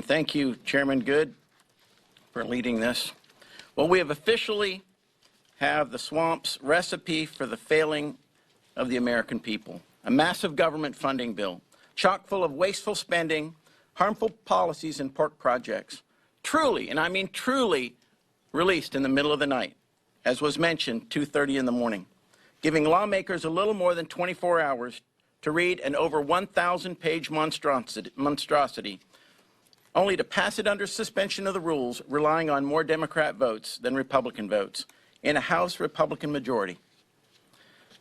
Thank you, Chairman Good, for leading this. Well, we have officially have the swamp's recipe for the failing of the American people. A massive government funding bill, chock full of wasteful spending, harmful policies, and pork projects. Truly, and I mean truly, released in the middle of the night, as was mentioned, 2:30 in the morning, giving lawmakers a little more than 24 hours to read an over 1,000-page monstrosity, only to pass it under suspension of the rules, relying on more Democrat votes than Republican votes, in a House Republican majority.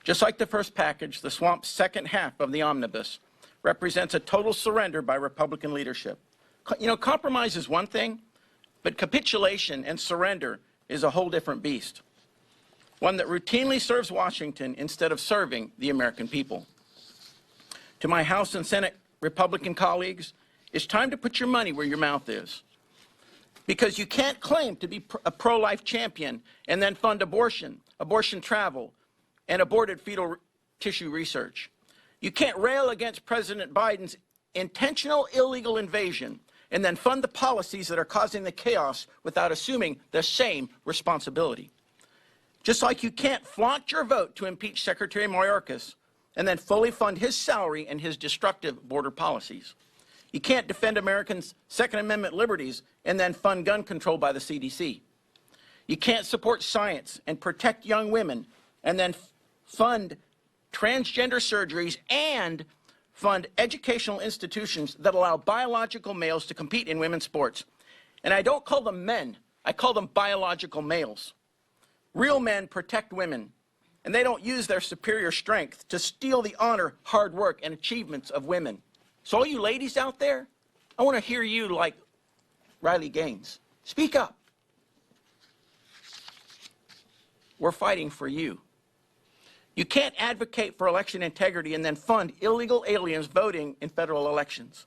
Just like the first package, the swamp's second half of the Omnibus represents a total surrender by Republican leadership. You know, compromise is one thing, but capitulation and surrender is a whole different beast, one that routinely serves Washington instead of serving the American people. To my House and Senate Republican colleagues, it's time to put your money where your mouth is, because you can't claim to be a pro-life champion and then fund abortion, abortion travel, and aborted fetal tissue research. You can't rail against President Biden's intentional illegal invasion and then fund the policies that are causing the chaos without assuming the same responsibility. Just like you can't flaunt your vote to impeach Secretary Mayorkas and then fully fund his salary and his destructive border policies. You can't defend Americans' Second Amendment liberties and then fund gun control by the CDC. You can't support science and protect young women and then fund transgender surgeries and fund educational institutions that allow biological males to compete in women's sports. And I don't call them men, I call them biological males. Real men protect women, and they don't use their superior strength to steal the honor, hard work, and achievements of women. So all you ladies out there, I want to hear you like Riley Gaines. Speak up. We're fighting for you. You can't advocate for election integrity and then fund illegal aliens voting in federal elections.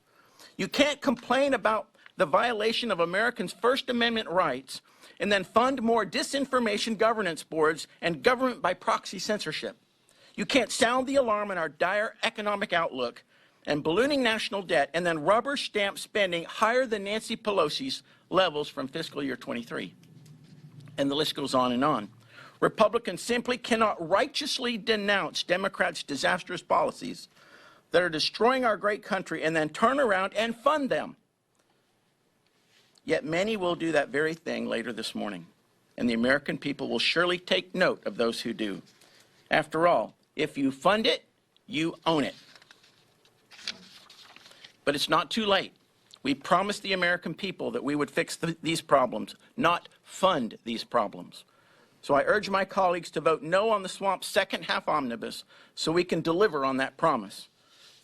You can't complain about the violation of Americans' First Amendment rights and then fund more disinformation governance boards and government by proxy censorship. You can't sound the alarm on our dire economic outlook and ballooning national debt and then rubber stamp spending higher than Nancy Pelosi's levels from fiscal year 23. And the list goes on and on. Republicans simply cannot righteously denounce Democrats' disastrous policies that are destroying our great country and then turn around and fund them. Yet many will do that very thing later this morning, and the American people will surely take note of those who do. After all, if you fund it, you own it. But it's not too late. We promised the American people that we would fix these problems, not fund these problems. So I urge my colleagues to vote no on the swamp's second half omnibus so we can deliver on that promise.